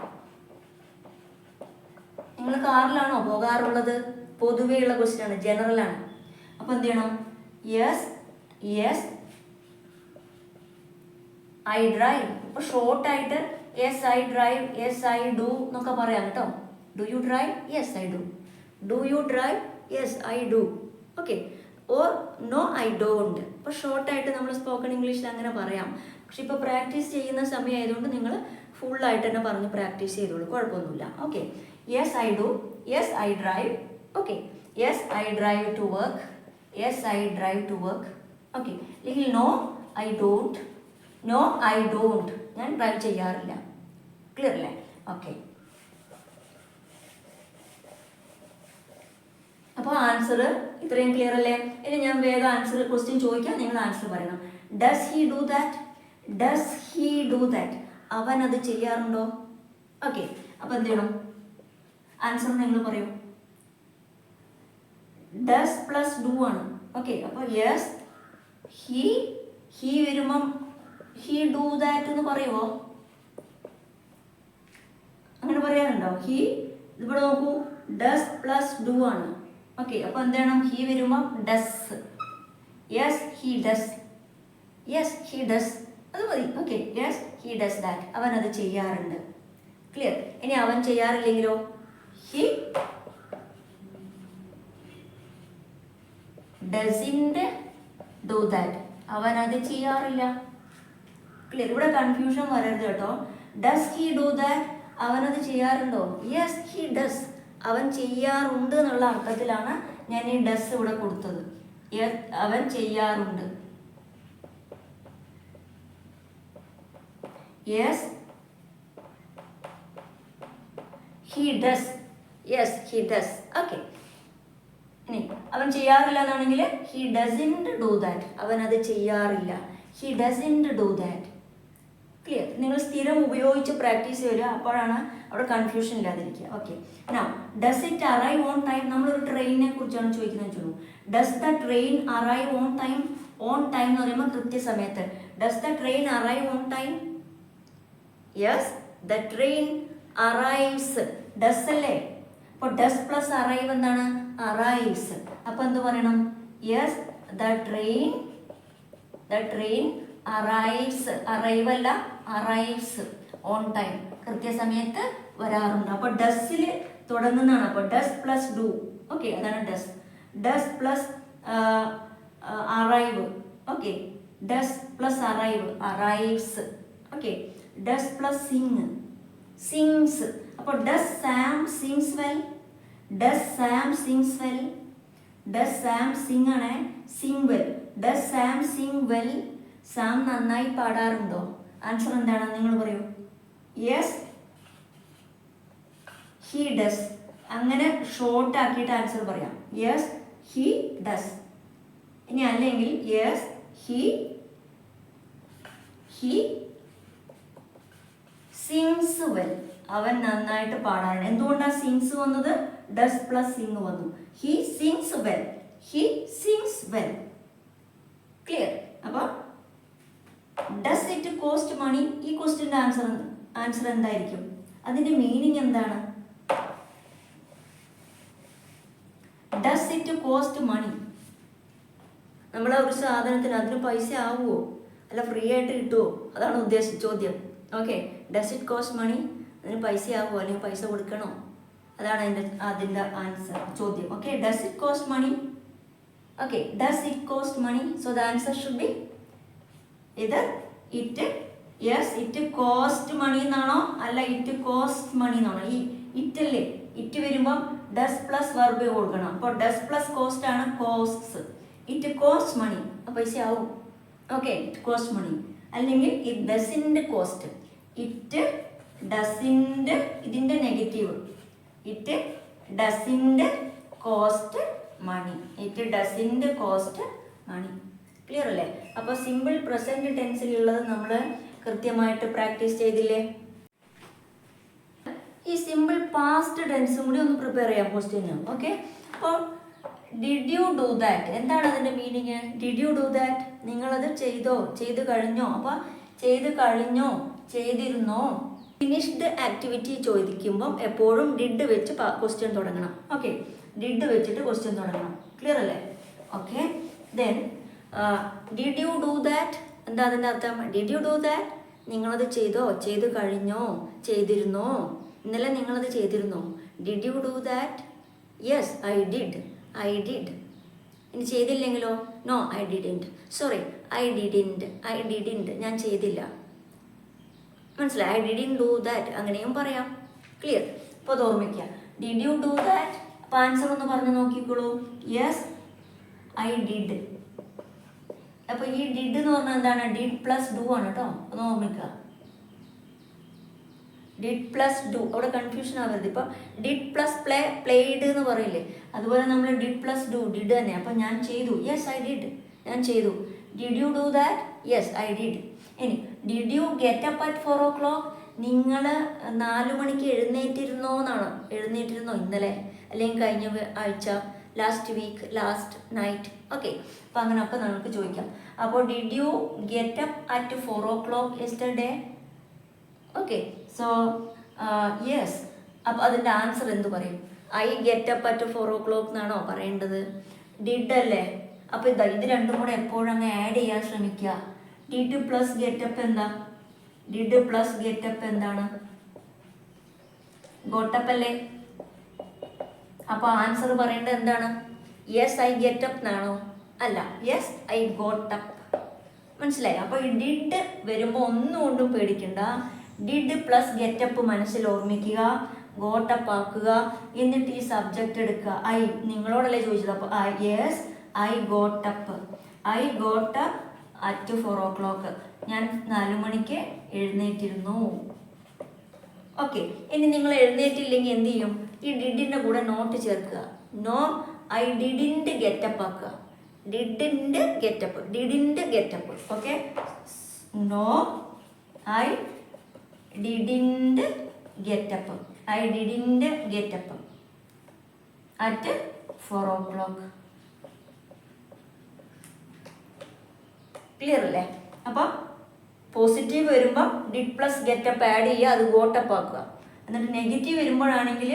നിങ്ങൾ കാറിലാണോ പോകാറുള്ളത്? പൊതുവെയുള്ള ക്വസ്റ്റ്യൻ ആണ്, ജനറൽ ആണ്. അപ്പോൾ എന്ത് ചെയ്യണം? Yes, yes I drive. അപ്പോൾ ഷോർട്ടായിട്ട് yes I drive, yes I do എന്നൊക്കെ പറയാം കേട്ടോ. Do you drive? Yes I do. Do you drive? Yes I do. Okay, or no I don't. അപ്പോൾ ഷോർട്ടായിട്ട് നമ്മൾ സ്പോക്കൺ ഇംഗ്ലീഷിൽ അങ്ങനെ പറയാം. പക്ഷെ ഇപ്പോൾ പ്രാക്ടീസ് ചെയ്യുന്ന സമയമായതുകൊണ്ട് നിങ്ങൾ ഫുള്ളായിട്ട് തന്നെ പറഞ്ഞ് പ്രാക്ടീസ് ചെയ്തോളൂ, കുഴപ്പമൊന്നുമില്ല. Okay, yes I do, yes I drive. Okay, yes I drive to work, yes I drive to work. Okay, അല്ലെങ്കിൽ no I don't. No I don't, ഞാൻ ഡ്രൈവ് ചെയ്യാറില്ല. ക്ലിയർ അല്ലേ? ഓക്കെ, അപ്പോൾ ആൻസർ ഇത്രയും ക്ലിയർ അല്ലേ? ഇനി ഞാൻ വേഗം ആൻസർ ക്വസ്റ്റ്യൻ ചോദിക്കാം, നിങ്ങൾ ആൻസർ പറയണം. Does he do that? Does he do that? അവൻ അത് ചെയ്യാറുണ്ടോ? ഓക്കെ, അപ്പോൾ എന്ത് ചെയ്യണം? ആൻസർ നിങ്ങൾ പറയൂ. ഡസ് പ്ലസ് ഡു ആണ്. ഓക്കെ, അപ്പോൾ യെസ് ഹി വരുമ്പം ഹി ഡു ദാറ്റ് എന്ന് പറയുമോ? അങ്ങനെ പറയാറുണ്ടോ? ഹി, ഇവിടെ നോക്കൂ, ഡസ് പ്ലസ് ഡു ആണ്. ഓക്കെ, അപ്പോൾ എന്താണ്? ഹി വരുമ്പം does. Yes he does. Yes he does, അത് മതി. Okay, yes he does that. അവൻ അത് ചെയ്യാറുണ്ട്. ക്ലിയർ? ഇനി അവൻ ചെയ്യാറില്ലെങ്കിലോ? He doesn't do that. അവൻ അത് ചെയ്യാറില്ല. ക്ലിയർ? ഇവിടെ കൺഫ്യൂഷൻ വരരുത് കേട്ടോ. Does he do that? അവനത് ചെയ്യാറുണ്ടോ? Yes he does. അവൻ ചെയ്യാറുണ്ട് എന്നുള്ള അർത്ഥത്തിലാണ് ഞാൻ ഈ ഡസ് ഇവിടെ കൊടുത്തത്. അവൻ ചെയ്യാറുണ്ട്. Yes he does. Yes he does. Okay, ഇനി അവൻ ചെയ്യാറില്ല എന്നാണെങ്കിൽ ഹി ഡസിന്റ് ഡു ദാറ്റ്. അവൻ അത് ചെയ്യാറില്ല. He doesn't do that. Clear? നിങ്ങൾ സ്ഥിരം ഉപയോഗിച്ച് പ്രാക്ടീസ് വരിക, അപ്പോഴാണ് അവിടെ കൺഫ്യൂഷൻ ഇല്ലാതിരിക്കുക. Okay, now does it arrive on time? നമ്മളൊരു ട്രെയിനിനെ കുറിച്ചാണ് ചോദിക്കുന്നത് വെച്ചോളൂ. Does the train arrive on time? On time എന്ന് പറയുമ്പോൾ കൃത്യസമയത്ത്. Does the train arrive on time? Yes, the train arrives. Does അല്ലേ? അപ്പോൾ ഡസ് പ്ലസ് അറൈവ് എന്താണ്? അറൈവ്സ്. അപ്പോൾ എന്ത് പറയണം? Yes the train arrives. Arrive അല്ല, അറൈവ്സ്. ഓൺ ടൈം, കൃത്യസമയത്ത് വരാറുണ്ട്. അപ്പോൾ ഡസ്സിൽ തുടങ്ങുന്നതാണ്. അപ്പോൾ ഡസ് പ്ലസ് ഡു. ഓക്കെ, അതാണ് does. Does plus arrive. Okay, does plus arrive, arrives. Okay, does plus sing, sings. അപ്പോൾ does Sam sings well, does Sam sings well, does Sam sing ആണ്, sing well. Does Sam sing well, Sam നന്നായി പാടാറുണ്ടോ? Answer എന്താണ് നിങ്ങൾ പറയൂ. Yes he does. അങ്ങനെ short ആക്കിയിട്ട് answer പറയാം. Yes he does. ഇനി അല്ലെങ്കിൽ യെസ് ഹി സിങ്സ് വെൽ, അവൻ നന്നായിട്ട് പാടാറുണ്ട്. എന്തുകൊണ്ടാണ് സിങ്സ് വന്നത്? ഡസ് പ്ലസ് സിങ് വന്നു. He sings well, he sings well. Clear? അപ്പോൾ ഡസ് ഇറ്റ് കോസ്റ്റ് മണി, ഈ ക്വസ്റ്റ്യൻ്റെ ആൻസർ എന്തായിരിക്കും? അതിൻ്റെ മീനിങ് എന്താണ്? ഡസ് ഇറ്റ് കോസ്റ്റ് മണി, നമ്മൾ ഒരു സാധനത്തിന് അതിന് പൈസ ആവുമോ, അല്ല ഫ്രീ ആയിട്ട് കിട്ടുമോ? അതാണ് ചോദ്യം. ഓക്കെ, ഡസ് ഇറ്റ് കോസ്റ്റ് മണി, അതിന് പൈസ ആവുമോ അല്ലെങ്കിൽ പൈസ കൊടുക്കണോ? അതാണ് അതിൻ്റെ ആൻസർ, ചോദ്യം. Okay, does it cost money. Okay, does it cost money. So the answer should be ഇത് it. Yes it cost money എന്നാണോ അല്ല ഇറ്റ് കോസ്റ്റ് മണി എന്നാണോ? ഈ ഇറ്റ് അല്ലേ, ഇറ്റ് വരുമ്പോൾ ഡസ് പ്ലസ് വെർബ് കൊടുക്കണം. അപ്പോൾ ഡസ് പ്ലസ് കോസ്റ്റ് ആണ് കോസ്റ്റ്സ്. ഇറ്റ് കോസ്റ്റ് മണി, പൈസ ആവും. Okay, it cost money. അല്ലെങ്കിൽ it doesn't cost, it doesn't, ഇതിൻ്റെ negative, it doesn't cost money, it doesn't cost money. Clear അല്ലേ? അപ്പോൾ സിമ്പിൾ പ്രസൻറ്റ് ടെൻസിലുള്ളത് നമ്മൾ കൃത്യമായിട്ട് പ്രാക്ടീസ് ചെയ്തില്ലേ? ഈ സിമ്പിൾ പാസ്റ്റ് ടെൻസും കൂടി ഒന്ന് പ്രിപ്പയർ ചെയ്യാം ക്വസ്റ്റ്യന്. ഓക്കെ, അപ്പോൾ ഡിഡ് യു ഡു ദാറ്റ്, എന്താണ് അതിൻ്റെ meaning? Did you do that, നിങ്ങളത് ചെയ്തോ, ചെയ്ത് കഴിഞ്ഞോ? അപ്പോൾ ചെയ്ത് കഴിഞ്ഞോ, ചെയ്തിരുന്നോ? ഫിനിഷ്ഡ് ആക്ടിവിറ്റി ചോദിക്കുമ്പം എപ്പോഴും ഡിഡ് വെച്ച് ക്വസ്റ്റ്യൻ തുടങ്ങണം. ഓക്കെ, ഡിഡ് വെച്ചിട്ട് ക്വസ്റ്റ്യൻ തുടങ്ങണം. ക്ലിയർ അല്ലേ? Okay, then did you do that, എന്താ അതിൻ്റെ അർത്ഥം? ഡിഡ് യു ഡു ദാറ്റ്, നിങ്ങളത് ചെയ്തോ, ചെയ്ത് കഴിഞ്ഞോ, ചെയ്തിരുന്നോ? ഇന്നലെ നിങ്ങളത് ചെയ്തിരുന്നോ? Did you do that? Yes I did, I did. ഇനി ചെയ്തില്ലെങ്കിലോ? No I didn't, sorry I didn't, ഞാൻ ചെയ്തില്ല. മനസ്സിലായി? ഐ ഡിഡിൻ ഡു ദാറ്റ്, അങ്ങനെയും പറയാം. ക്ലിയർ? അപ്പോൾ അത് ഓർമ്മിക്കുക. Did you do that? അപ്പോൾ ആൻസർ ഒന്ന് പറഞ്ഞു നോക്കിക്കോളൂ. Yes I did. അപ്പോൾ ഈ ഡിഡ് എന്ന് പറഞ്ഞാൽ എന്താണ്? ഡിഡ് പ്ലസ് ഡു ആണ് കേട്ടോ, ഒന്ന് ഓർമ്മിക്കുക. ഡിഡ് പ്ലസ് ഡു, അവിടെ കൺഫ്യൂഷൻ ആവരുത്. ഇപ്പം ഡിഡ് പ്ലസ് പ്ലേഡ് എന്ന് പറയില്ലേ, അതുപോലെ നമ്മൾ ഡിഡ് പ്ലസ് ഡു, ഡിഡ് തന്നെ. അപ്പം ഞാൻ ചെയ്തു, യെസ് ഐ ഡിഡ്, ഞാൻ ചെയ്തു. Did you do that? Yes I did. ഇനി did you get up at 4 o'clock? നിങ്ങൾ 4 മണിക്ക് എഴുന്നേറ്റിരുന്നോ എന്നാണ്. എഴുന്നേറ്റിരുന്നോ ഇന്നലെ, അല്ലെങ്കിൽ കഴിഞ്ഞ ആഴ്ച, last week, last night. Okay, അപ്പോൾ അങ്ങനെയൊക്കെ നമുക്ക് ചോദിക്കാം. അപ്പോൾ did you get up at 4 o'clock yesterday? Okay, so yes. അപ്പോൾ അതിൻ്റെ ആൻസർ എന്ത് പറയും? I get up at 4 o'clock എന്നാണോ പറയേണ്ടത്? ഡിഡ് അല്ലേ? അപ്പോൾ ഇത് രണ്ടും കൂടെ എപ്പോഴും അങ്ങ് ആഡ് ചെയ്യാൻ ശ്രമിക്കുക. ഡിഡ് പ്ലസ് ഗെറ്റപ്പ് എന്താ? ഡിഡ് പ്ലസ് ഗെറ്റപ്പ് എന്താണ്? ഗോട്ടപ്പ് അല്ലേ? അപ്പോൾ ആൻസർ പറയേണ്ടത് എന്താണ്? യെസ് ഐ ഗെറ്റപ്പ് എന്നാണോ? അല്ല, യെസ് ഐ ഗോട്ടപ്പ്. മനസ്സിലായി? അപ്പോൾ ഈ ഡിഡ് വരുമ്പോൾ ഒന്നുകൊണ്ടും പേടിക്കണ്ട. ഡിഡ് പ്ലസ് ഗെറ്റപ്പ് മനസ്സിൽ ഓർമ്മിക്കുക, ഗോട്ടപ്പ് ആക്കുക, എന്നിട്ട് ഈ സബ്ജക്റ്റ് എടുക്കുക. ഐ, നിങ്ങളോടല്ലേ ചോദിച്ചത്? അപ്പോൾ yes I got up, I got up at 4 o'clock, ഞാൻ 4 മണിക്ക് എഴുന്നേറ്റിരുന്നു. ഓക്കെ, ഇനി നിങ്ങൾ എഴുന്നേറ്റില്ലെങ്കിൽ എന്ത് ചെയ്യും? ഈ ഡിഡിൻ്റെ കൂടെ നോട്ട് ചേർക്കുക. നോ ഐ ഡിഡിൻറ്റ് ഗെറ്റപ്പ് ആക്കുക. Didn't get up, didn't get up. Okay, no I didn't get up, I didn't get up at 4 o'clock. Clear അല്ലേ? അപ്പം പോസിറ്റീവ് വരുമ്പോൾ ഡിഡ് പ്ലസ് ഗെറ്റപ്പ് ആഡ് ചെയ്യുക, അത് ഗോട്ടപ്പ് ആക്കുക. എന്നിട്ട് നെഗറ്റീവ് വരുമ്പോഴാണെങ്കിൽ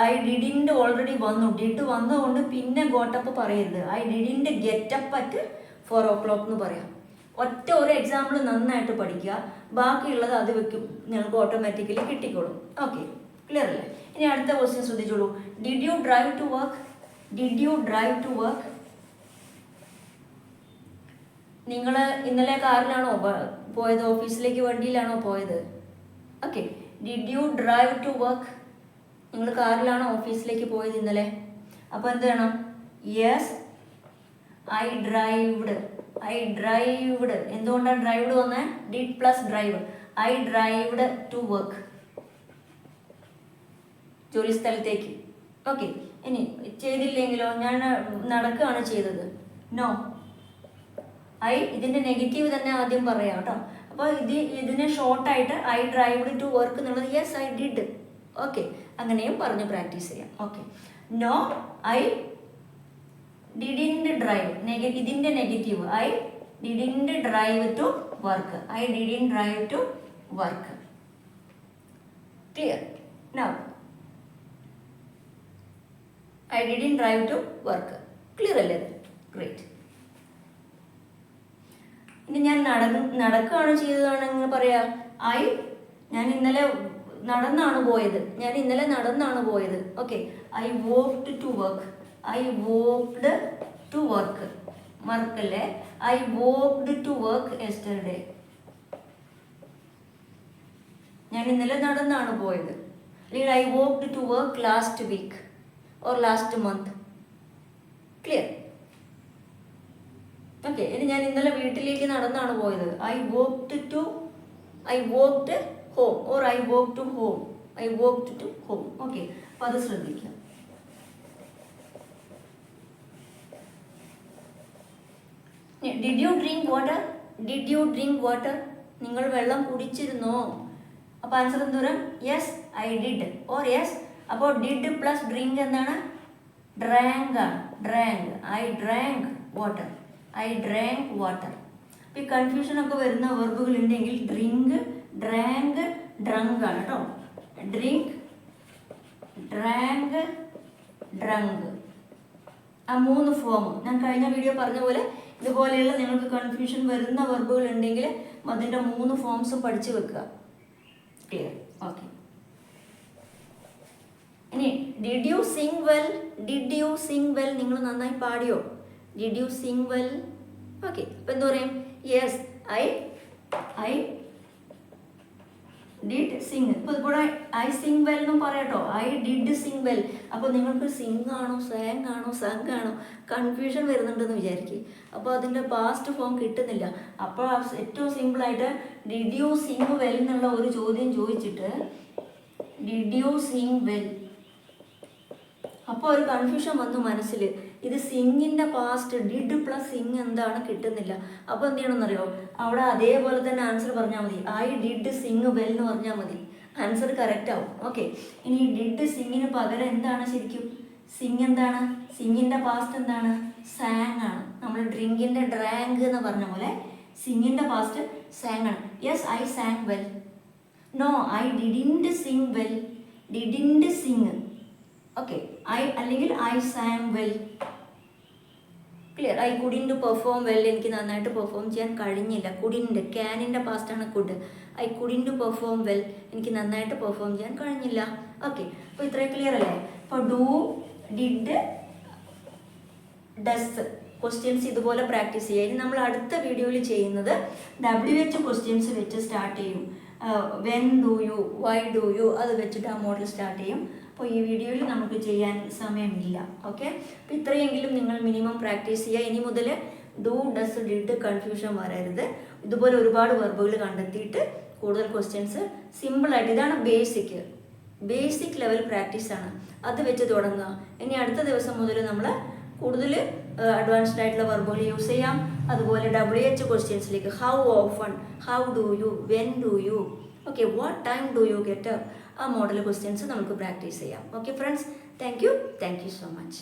ഐ ഡിഡിൻറ്റ് ഓൾറെഡി വന്നു, ഡിഡ് വന്നതുകൊണ്ട് പിന്നെ ഗോട്ടപ്പ് പറയരുത്. I didn't get up at 4 o'clock എന്ന് പറയാം. ഒരു എക്സാമ്പിൾ നന്നായിട്ട് പഠിക്കുക, ബാക്കിയുള്ളത് അത് വെക്കും, നിങ്ങൾക്ക് ഓട്ടോമാറ്റിക്കലി കിട്ടിക്കോളും. ഓക്കെ, ക്ലിയർ അല്ലേ? ഇനി അടുത്ത ക്വസ്റ്റ്യൻ ശ്രദ്ധിച്ചോളൂ. Did you drive to work? Did you drive to work? നിങ്ങൾ ഇന്നലെ കാറിലാണോ പോയത്? ഓഫീസിലേക്ക് വണ്ടിയിലാണോ പോയത്? Okay, did you drive to work? നിങ്ങൾ കാറിലാണോ ഓഫീസിലേക്ക് പോയത് ഇന്നലെ? അപ്പോൾ എന്ത് വേണം? Yes I drived. I drived. എന്തുകൊണ്ടാണ് ഡ്രൈവ്ഡ് വന്നത്? Did plus drive. I drived to work, ജോലി സ്ഥലത്തേക്ക്. ഓക്കെ, ഇനി ചെയ്തില്ലെങ്കിലോ? ഞാൻ നടക്കുകയാണ് ചെയ്തത്. നോ, ഇതിൻ്റെ നെഗറ്റീവ് തന്നെ ആദ്യം പറയാം കേട്ടോ. അപ്പോൾ ഇതിനെ ഷോർട്ടായിട്ട് ഐ ഡ്രൈവ്ഡ് ടു വർക്ക് എന്നുള്ളത് യെസ് ഐ ഡിഡ്. ഓക്കെ, അങ്ങനെയും പറഞ്ഞ് പ്രാക്ടീസ് ചെയ്യാം. Okay, no I didn't drive. ഇതിൻ്റെ negative I didn't drive to work. I didn't drive to work. Clear? Now I didn't drive to work. Clear അല്ലേ? Great. ഇനി ഞാൻ നടക്കുകയാണ് ചെയ്തതാണെന്ന് പറയാം. ഞാൻ ഇന്നലെ നടന്നാണ് പോയത്. Okay, I walked to work. I walked to work. മറക്കല്ലേ? I walked to work yesterday. ഞാൻ ഇന്നലെ നടന്നാണ് പോയത്. അല്ലെങ്കിൽ I walked to work last week or last month. Clear? Okay, ഇനി ഞാൻ ഇന്നലെ വീട്ടിലേക്ക് നടന്നാണ് പോയത്. I walked home or I walk to home. I walked to home. Okay, അപ്പോൾ അത് ശ്രദ്ധിക്കാം. Did you drink water? Did you drink water? നിങ്ങൾ വെള്ളം കുടിച്ചിരുന്നോ? അപ്പോൾ ആൻസർ എന്ത് വരും? Yes I did or yes. അപ്പോൾ ഡിഡ് പ്ലസ് ഡ്രിങ്ക് എന്താണ്? ഡ്രാങ്ക് ആണ്. Drank. I drank water. I drank water. അപ്പോൾ ഈ കൺഫ്യൂഷനൊക്കെ വരുന്ന വെർബുകൾ ഉണ്ടെങ്കിൽ ഡ്രിങ്ക്, ഡ്രാങ്ക്, ഡ്രങ്ക് ആണ് കേട്ടോ. ഡ്രിങ്ക്, ഡ്രാങ്ക്, ഡ്രങ്ക്, ആ 3 ഫോം. ഞാൻ കഴിഞ്ഞ വീഡിയോ പറഞ്ഞ പോലെ ഇതുപോലെയുള്ള നിങ്ങൾക്ക് കൺഫ്യൂഷൻ വരുന്ന വെർബുകൾ ഉണ്ടെങ്കിൽ അതിൻ്റെ 3 ഫോംസും പഠിച്ചു വെക്കുക. ക്ലിയർ? ഓക്കെ. ഇനി did you sing well? Did you sing well? നിങ്ങൾ നന്നായി പാടിയോ? Did you sing well? Okay, അപ്പോൾ എന്താ പറയും? Yes I did sing. ഇപ്പോൾ ഇവിടെ ഐ സിങ് വെൽ എന്നും പറയാട്ടോ. I did sing well. അപ്പോൾ നിങ്ങൾക്ക് സിങ് ആണോ സാങ് ആണോ സങ് ആണോ കൺഫ്യൂഷൻ വരുന്നുണ്ടെന്ന് വിചാരിക്കും. അപ്പോൾ അതിൻ്റെ പാസ്റ്റ് ഫോം കിട്ടുന്നില്ല. അപ്പോൾ ഏറ്റവും സിമ്പിളായിട്ട് ഡിഡ് യു സിങ് വെൽ എന്നുള്ള ഒരു ചോദ്യം ചോദിച്ചിട്ട് ഡിഡ് യു സിങ് വെൽ. അപ്പോൾ ഒരു കൺഫ്യൂഷൻ വന്നു മനസ്സിൽ. ഇത് സിങ്ങിൻ്റെ പാസ്റ്റ് ഡിഡ് പ്ലസ് സിങ് എന്താണ് കിട്ടുന്നില്ല. അപ്പോൾ എന്ത് ചെയ്യണമെന്നറിയോ? അവിടെ അതേപോലെ തന്നെ ആൻസർ പറഞ്ഞാൽ മതി. ഐ ഡിഡ് സിങ് വെൽ എന്ന് പറഞ്ഞാൽ മതി. ആൻസർ കറക്റ്റ് ആവും. ഓക്കെ, ഇനി ഡിഡ് സിങ്ങിന് പകരം എന്താണ് ശരിക്കും? സിങ് എന്താണ്? സിങ്ങിൻ്റെ പാസ്റ്റ് എന്താണ്? സാങ് ആണ്. നമ്മൾ ഡ്രിങ്കിൻ്റെ ഡ്രാങ്ക് എന്ന് പറഞ്ഞ പോലെ സിങ്ങിൻ്റെ പാസ്റ്റ് സാങ് ആണ്. Yes I sang well. No I didn't sing well. Didn't sing. Okay, അല്ലെങ്കിൽ I sang well. Clear? I couldn't perform well. എനിക്ക് നന്നായിട്ട് പെർഫോം ചെയ്യാൻ കഴിഞ്ഞില്ല. കുഡിൻറ്റ്, ക്യാനിൻ്റെ പാസ്റ്റാണ് could. I couldn't perform well. എനിക്ക് നന്നായിട്ട് പെർഫോം ചെയ്യാൻ കഴിഞ്ഞില്ല. ഓക്കെ, അപ്പോൾ ഇത്രയും ക്ലിയർ അല്ലേ? അപ്പോൾ ഡു, ഡിഡ്, ഡസ് ക്വസ്റ്റ്യൻസ് ഇതുപോലെ പ്രാക്ടീസ് ചെയ്യുക. ഇനി നമ്മൾ അടുത്ത വീഡിയോയിൽ ചെയ്യുന്നത് WH ക്വസ്റ്റ്യൻസ് വെച്ച് സ്റ്റാർട്ട് ചെയ്യും. When do U, why do you, അത് വെച്ചിട്ട് ആ മോഡൽ സ്റ്റാർട്ട് ചെയ്യും. അപ്പോൾ ഈ വീഡിയോയിൽ നമുക്ക് ചെയ്യാൻ സമയമില്ല. ഓക്കെ, അപ്പോൾ ഇത്രയെങ്കിലും നിങ്ങൾ മിനിമം പ്രാക്ടീസ് ചെയ്യുക. ഇനി മുതൽ ഡു, ഡസ്, ഡിഡ് കൺഫ്യൂഷൻ വരരുത്. ഇതുപോലെ ഒരുപാട് വെർബുകൾ കണ്ടെത്തിയിട്ട് കൂടുതൽ ക്വസ്റ്റ്യൻസ് സിമ്പിളായിട്ട്, ഇതാണ് ബേസിക് ലെവൽ പ്രാക്ടീസാണ്, അത് വെച്ച് തുടങ്ങുക. ഇനി അടുത്ത ദിവസം മുതൽ നമ്മൾ കൂടുതൽ അഡ്വാൻസ്ഡ് ആയിട്ടുള്ള വെർബുകൾ യൂസ് ചെയ്യാം. അതുപോലെ WH ക്വസ്റ്റ്യൻസിലേക്ക് how often, how do you, when do you, okay, what time do you get up, ആ മോഡൽ ക്വസ്റ്റ്യൻസ് നമുക്ക് പ്രാക്ടീസ് ചെയ്യാം. Okay friends, thank you so much.